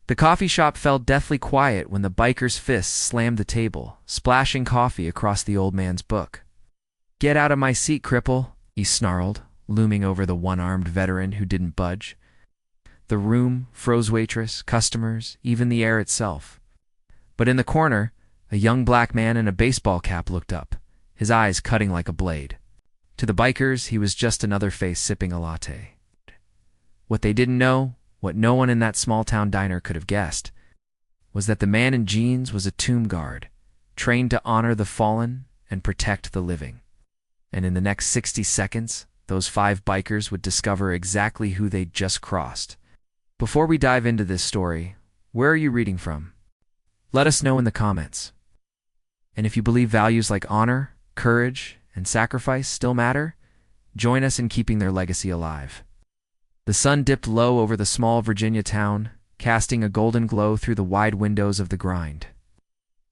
The coffee shop fell deathly quiet when the biker's fists slammed the table, splashing coffee across the old man's book. "Get out of my seat, cripple," he snarled, looming over the one-armed veteran who didn't budge. The room froze, waitress, customers, even the air itself. But in the corner, a young black man in a baseball cap looked up, his eyes cutting like a blade. To the bikers, he was just another face sipping a latte. What they didn't know, what no one in that small-town diner could have guessed, was that the man in jeans was a tomb guard, trained to honor the fallen and protect the living. And in the next 60 seconds, those 5 bikers would discover exactly who they'd just crossed. Before we dive into this story, where are you reading from? Let us know in the comments. And if you believe values like honor, courage, and sacrifice still matter, join us in keeping their legacy alive. The sun dipped low over the small Virginia town, casting a golden glow through the wide windows of the grind.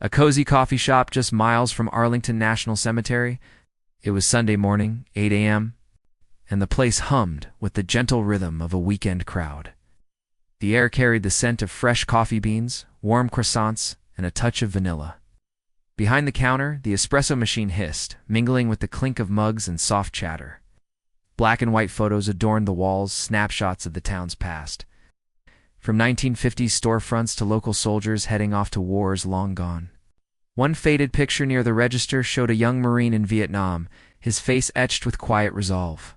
A cozy coffee shop just miles from Arlington National Cemetery. It was Sunday morning, 8 a.m., and the place hummed with the gentle rhythm of a weekend crowd. The air carried the scent of fresh coffee beans, warm croissants, and a touch of vanilla. Behind the counter, the espresso machine hissed, mingling with the clink of mugs and soft chatter. Black and white photos adorned the walls, snapshots of the town's past. From 1950s storefronts to local soldiers heading off to wars long gone. One faded picture near the register showed a young Marine in Vietnam, his face etched with quiet resolve.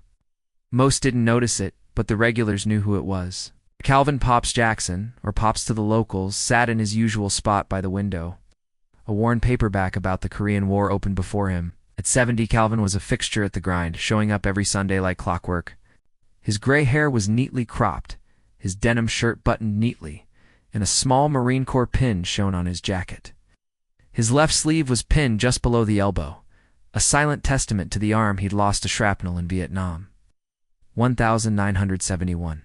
Most didn't notice it, but the regulars knew who it was. Calvin Pops Jackson, or Pops to the locals, sat in his usual spot by the window. A worn paperback about the Korean War opened before him. At 70, Calvin was a fixture at the grind, showing up every Sunday like clockwork. His gray hair was neatly cropped, his denim shirt buttoned neatly, and a small Marine Corps pin shone on his jacket. His left sleeve was pinned just below the elbow, a silent testament to the arm he'd lost to shrapnel in Vietnam. 1971.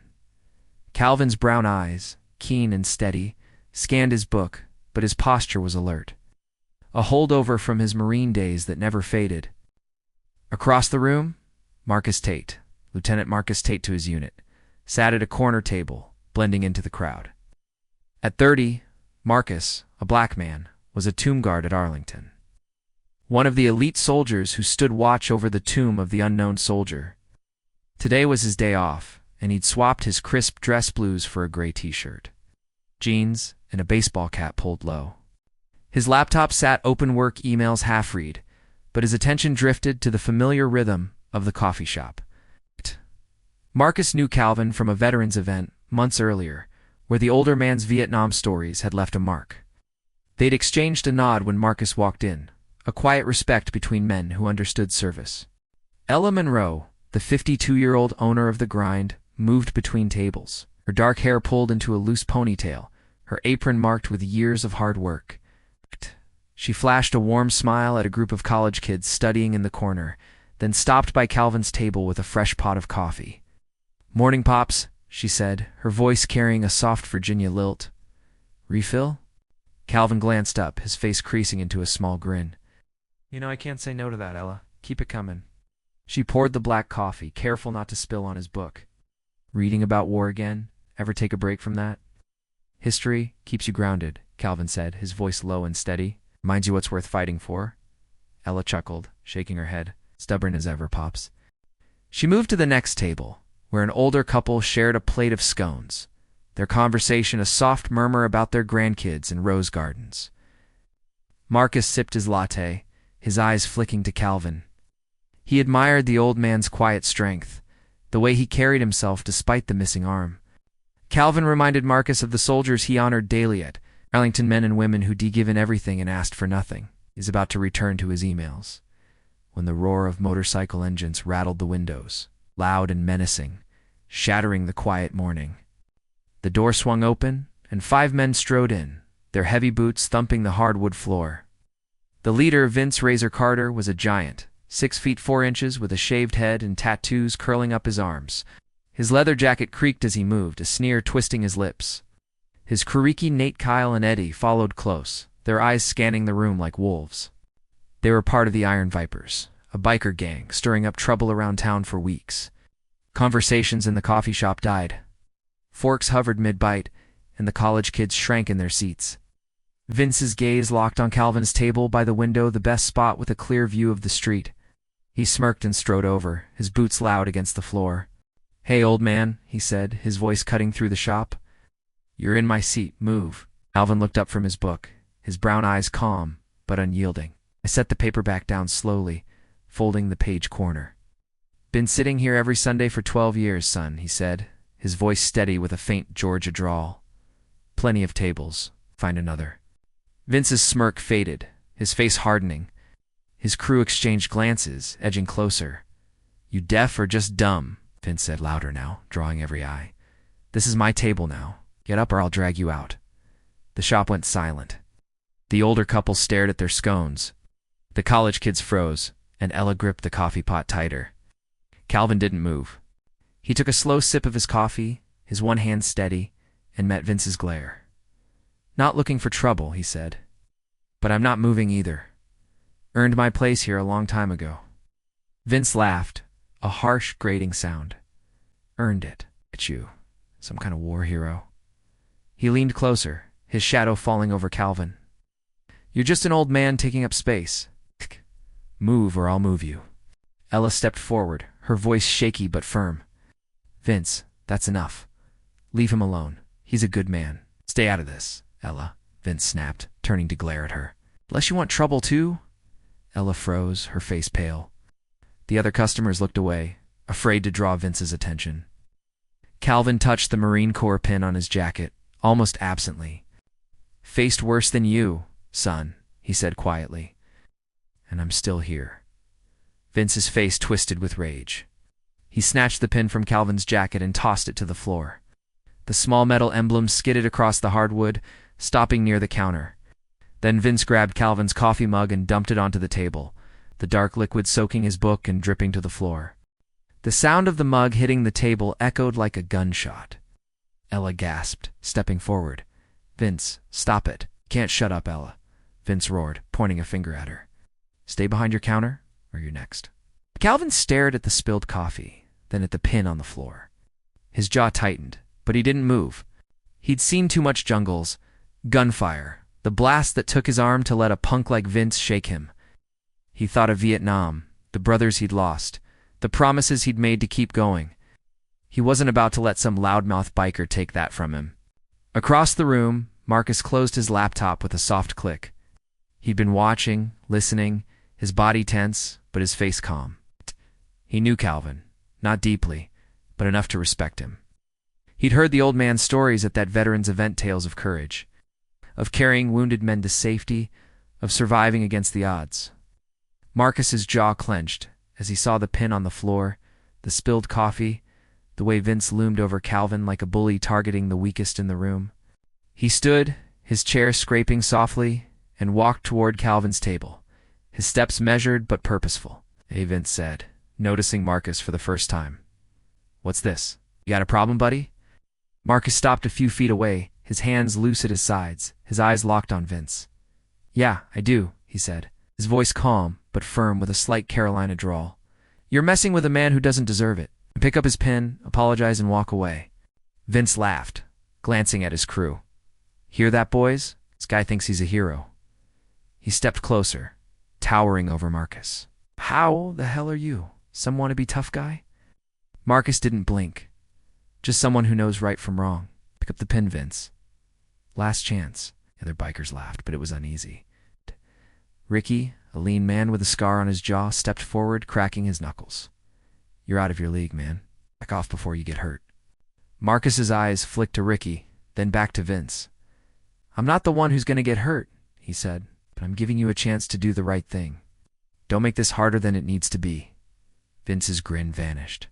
Calvin's brown eyes, keen and steady, scanned his book, but his posture was alert. A holdover from his Marine days that never faded. Across the room, Marcus Tate, Lieutenant Marcus Tate to his unit, sat at a corner table, blending into the crowd. At 30, Marcus, a black man, was a tomb guard at Arlington. One of the elite soldiers who stood watch over the tomb of the unknown soldier. Today was his day off, and he'd swapped his crisp dress blues for a gray t-shirt, jeans, and a baseball cap pulled low. His laptop sat open work emails half-read, but his attention drifted to the familiar rhythm of the coffee shop. Marcus knew Calvin from a veterans event months earlier, where the older man's Vietnam stories had left a mark. They'd exchanged a nod when Marcus walked in, a quiet respect between men who understood service. Ella Monroe, the 52-year-old owner of the grind, moved between tables, her dark hair pulled into a loose ponytail, her apron marked with years of hard work. She flashed a warm smile at a group of college kids studying in the corner, then stopped by Calvin's table with a fresh pot of coffee. "Morning, Pops," she said, her voice carrying a soft Virginia lilt. "Refill?" Calvin glanced up, his face creasing into a small grin. I can't say no to that, Ella. Keep it coming." She poured the black coffee, careful not to spill on his book. "Reading about war again? Ever take a break from that?" "History keeps you grounded," Calvin said, his voice low and steady. "Reminds you what's worth fighting for." Ella chuckled, shaking her head. "Stubborn as ever, Pops." She moved to the next table, where an older couple shared a plate of scones, their conversation a soft murmur about their grandkids and rose gardens. Marcus sipped his latte, his eyes flicking to Calvin. He admired the old man's quiet strength, the way he carried himself despite the missing arm. Calvin reminded Marcus of the soldiers he honored daily at Arlington, men and women who'd given everything and asked for nothing. He's about to return to his emails, when the roar of motorcycle engines rattled the windows, loud and menacing, shattering the quiet morning. The door swung open, and 5 men strode in, their heavy boots thumping the hardwood floor. The leader, Vince Razor Carter, was a giant, 6 feet 4 inches with a shaved head and tattoos curling up his arms. His leather jacket creaked as he moved, a sneer twisting his lips. His Kuriki, Nate, Kyle, and Eddie followed close, their eyes scanning the room like wolves. They were part of the Iron Vipers, a biker gang stirring up trouble around town for weeks. Conversations in the coffee shop died. Forks hovered mid-bite, and the college kids shrank in their seats. Vince's gaze locked on Calvin's table by the window, the best spot with a clear view of the street. He smirked and strode over, his boots loud against the floor. "Hey, old man," he said, his voice cutting through the shop. "You're in my seat. Move." Calvin looked up from his book, his brown eyes calm but unyielding. I set the paperback down slowly, folding the page corner. "Been sitting here every Sunday for 12 years, son," he said, his voice steady with a faint Georgia drawl. "Plenty of tables. Find another." Vince's smirk faded, his face hardening. His crew exchanged glances, edging closer. "You deaf or just dumb?" Vince said louder now, drawing every eye. "This is my table now. Get up or I'll drag you out." The shop went silent. The older couple stared at their scones. The college kids froze, and Ella gripped the coffee pot tighter. Calvin didn't move. He took a slow sip of his coffee, his one hand steady, and met Vince's glare. "Not looking for trouble," he said. "But I'm not moving either. Earned my place here a long time ago." Vince laughed, a harsh, grating sound. "Earned it. It's you. Some kind of war hero." He leaned closer, his shadow falling over Calvin. "You're just an old man taking up space. Move or I'll move you." Ella stepped forward, her voice shaky but firm. "Vince, that's enough. Leave him alone. He's a good man. Stay out of this, Ella," Vince snapped, turning to glare at her. "Unless you want trouble too?" Ella froze, her face pale. The other customers looked away, afraid to draw Vince's attention. Calvin touched the Marine Corps pin on his jacket, almost absently. "Faced worse than you, son," he said quietly. "And I'm still here." Vince's face twisted with rage. He snatched the pin from Calvin's jacket and tossed it to the floor. The small metal emblem skidded across the hardwood, stopping near the counter. Then Vince grabbed Calvin's coffee mug and dumped it onto the table, the dark liquid soaking his book and dripping to the floor. The sound of the mug hitting the table echoed like a gunshot. Ella gasped, stepping forward. "Vince, stop it. Can't shut up, Ella," Vince roared, pointing a finger at her. "Stay behind your counter, or you're next." Calvin stared at the spilled coffee, then at the pin on the floor. His jaw tightened, but he didn't move. He'd seen too much jungles, gunfire, the blast that took his arm to let a punk like Vince shake him. He thought of Vietnam, the brothers he'd lost, the promises he'd made to keep going. He wasn't about to let some loudmouth biker take that from him. Across the room, Marcus closed his laptop with a soft click. He'd been watching, listening, his body tense, but his face calm. He knew Calvin, not deeply, but enough to respect him. He'd heard the old man's stories at that veterans event, tales of courage, of carrying wounded men to safety, of surviving against the odds. Marcus's jaw clenched as he saw the pin on the floor, the spilled coffee, the way Vince loomed over Calvin like a bully targeting the weakest in the room. He stood, his chair scraping softly, and walked toward Calvin's table, his steps measured but purposeful. "Hey," Vince said, noticing Marcus for the first time. "What's this? You got a problem, buddy?" Marcus stopped a few feet away, his hands loose at his sides, his eyes locked on Vince. "Yeah, I do," he said, his voice calm but firm with a slight Carolina drawl. "You're messing with a man who doesn't deserve it." Pick up his pen, apologize, and walk away. Vince laughed, glancing at his crew. "Hear that, boys? This guy thinks he's a hero." He stepped closer, towering over Marcus. "How the hell are you? Some wannabe tough guy?" Marcus didn't blink. "Just someone who knows right from wrong." "Pick up the pen, Vince." "Last chance." The other bikers laughed, but it was uneasy. Ricky, a lean man with a scar on his jaw, stepped forward, cracking his knuckles. "You're out of your league, man. Back off before you get hurt." Marcus's eyes flicked to Ricky, then back to Vince. "I'm not the one who's going to get hurt," he said, "but I'm giving you a chance to do the right thing. Don't make this harder than it needs to be." Vince's grin vanished.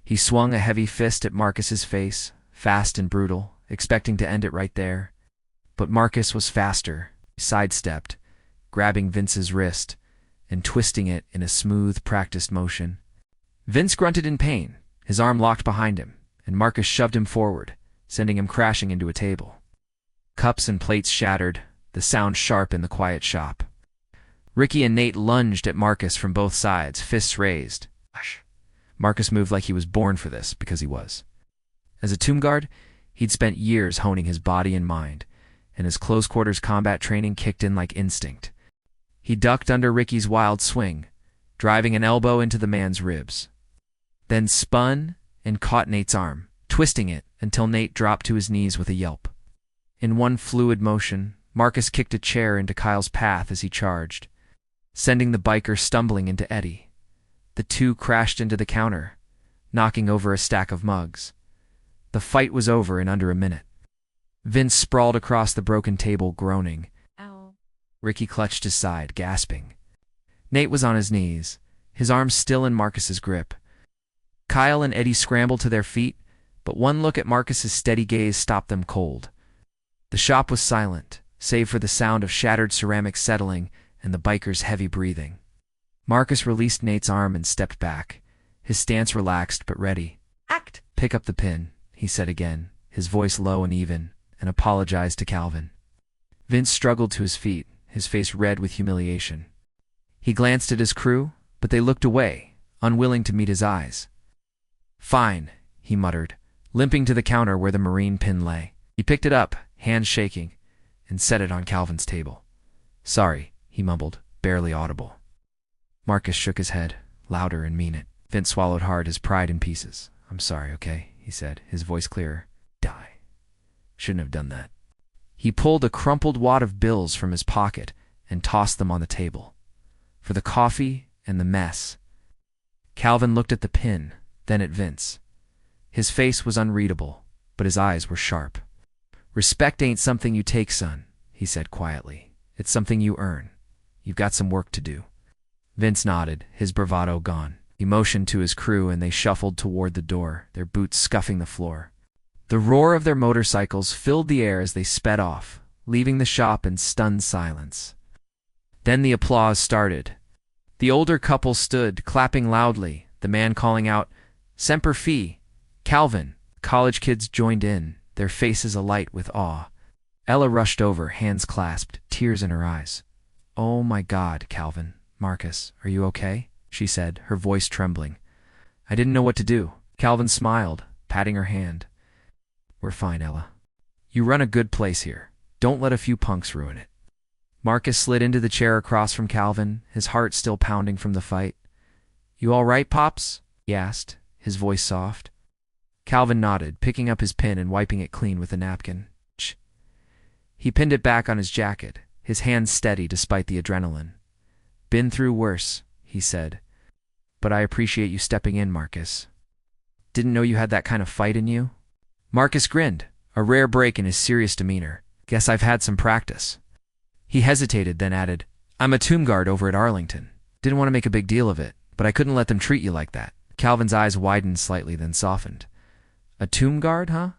He swung a heavy fist at Marcus's face, fast and brutal, expecting to end it right there. But Marcus was faster, sidestepped, grabbing Vince's wrist and twisting it in a smooth, practiced motion. Vince grunted in pain, his arm locked behind him, and Marcus shoved him forward, sending him crashing into a table. Cups and plates shattered, the sound sharp in the quiet shop. Ricky and Nate lunged at Marcus from both sides, fists raised. Marcus moved like he was born for this, because he was. As a tomb guard, He'd spent years honing his body and mind, and his close-quarters combat training kicked in like instinct. He ducked under Ricky's wild swing, driving an elbow into the man's ribs. Then spun and caught Nate's arm, twisting it until Nate dropped to his knees with a yelp. In one fluid motion, Marcus kicked a chair into Kyle's path as he charged, sending the biker stumbling into Eddie. The two crashed into the counter, knocking over a stack of mugs. The fight was over in under a minute. Vince sprawled across the broken table, groaning. Ow. Ricky clutched his side, gasping. Nate was on his knees, his arms still in Marcus's grip. Kyle and Eddie scrambled to their feet, but one look at Marcus's steady gaze stopped them cold. The shop was silent, save for the sound of shattered ceramic settling and the biker's heavy breathing. Marcus released Nate's arm and stepped back, his stance relaxed but ready. Act. "Pick up the pin," he said again, his voice low and even, and apologized to Calvin. Vince struggled to his feet, his face red with humiliation. He glanced at his crew, but they looked away, unwilling to meet his eyes. "Fine," he muttered, limping to the counter where the marine pin lay. He picked it up, hands shaking, and set it on Calvin's table. "Sorry," he mumbled, barely audible. Marcus shook his head, louder and mean it. Vince swallowed hard, his pride in pieces. "I'm sorry, okay?" he said, his voice clearer. "Die. Shouldn't have done that." He pulled a crumpled wad of bills from his pocket and tossed them on the table. For the coffee and the mess. Calvin looked at the pin, then at Vince. His face was unreadable, but his eyes were sharp. "Respect ain't something you take, son," he said quietly. "It's something you earn. You've got some work to do." Vince nodded, his bravado gone. He motioned to his crew and they shuffled toward the door, their boots scuffing the floor. The roar of their motorcycles filled the air as they sped off, leaving the shop in stunned silence. Then the applause started. The older couple stood, clapping loudly, the man calling out, "Semper Fi, Calvin." College kids joined in, their faces alight with awe. Ella rushed over, hands clasped, tears in her eyes. "Oh my God, Calvin, Marcus, are you okay?" she said, her voice trembling. "I didn't know what to do." Calvin smiled, patting her hand. "We're fine, Ella. You run a good place here. Don't let a few punks ruin it." Marcus slid into the chair across from Calvin, his heart still pounding from the fight. "You all right, Pops?" he asked, his voice soft. Calvin nodded, picking up his pin and wiping it clean with a napkin. "Shh." He pinned it back on his jacket, his hands steady despite the adrenaline. "Been through worse," he said. "But I appreciate you stepping in, Marcus. Didn't know you had that kind of fight in you." Marcus grinned, a rare break in his serious demeanor. "Guess I've had some practice." He hesitated, then added, "I'm a tomb guard over at Arlington. Didn't want to make a big deal of it, but I couldn't let them treat you like that." Calvin's eyes widened slightly, then softened. "A tomb guard, huh?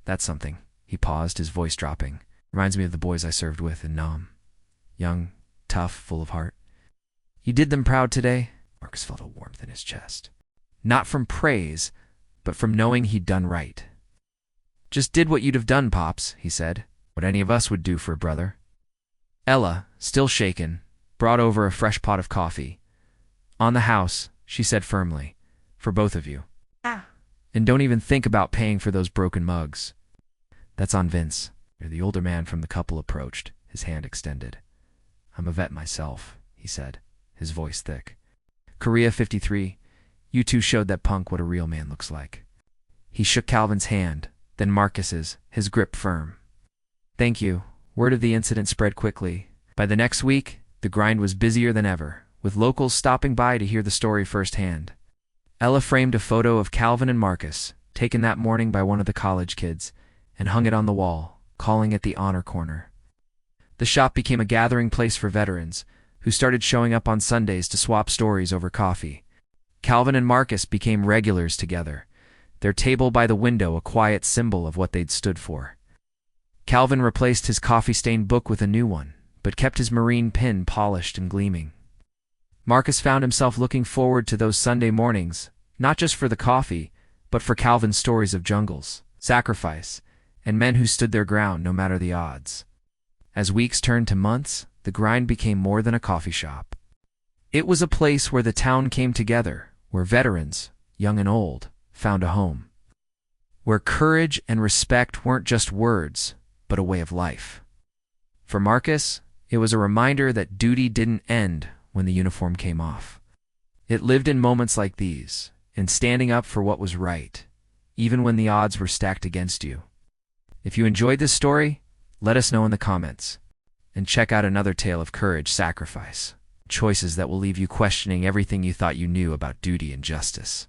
That's something." He paused, his voice dropping. "Reminds me of the boys I served with in Nam. Young, tough, full of heart." "You did them proud today?" Marcus felt a warmth in his chest. Not from praise, but from knowing he'd done right. "Just did what you'd have done, Pops," he said. "What any of us would do for a brother." Ella, still shaken, brought over a fresh pot of coffee. "On the house," she said firmly. "For both of you. Ah. And don't even think about paying for those broken mugs." "That's on Vince." The older man from the couple approached, his hand extended. "I'm a vet myself," he said, his voice thick. "Korea 53, you two showed that punk what a real man looks like." He shook Calvin's hand, then Marcus's, his grip firm. "Thank you." Word of the incident spread quickly. By the next week, the grind was busier than ever, with locals stopping by to hear the story firsthand. Ella framed a photo of Calvin and Marcus, taken that morning by one of the college kids, and hung it on the wall, calling it the Honor Corner. The shop became a gathering place for veterans, who started showing up on Sundays to swap stories over coffee. Calvin and Marcus became regulars together, their table by the window a quiet symbol of what they'd stood for. Calvin replaced his coffee-stained book with a new one, but kept his marine pin polished and gleaming. Marcus found himself looking forward to those Sunday mornings, not just for the coffee, but for Calvin's stories of jungles, sacrifice, and men who stood their ground no matter the odds. As weeks turned to months, the grind became more than a coffee shop. It was a place where the town came together, where veterans, young and old, found a home. where courage and respect weren't just words, but a way of life. For Marcus, it was a reminder that duty didn't end when the uniform came off. It lived in moments like these, in standing up for what was right, even when the odds were stacked against you. If you enjoyed this story, let us know in the comments. And check out another tale of courage, sacrifice, choices that will leave you questioning everything you thought you knew about duty and justice.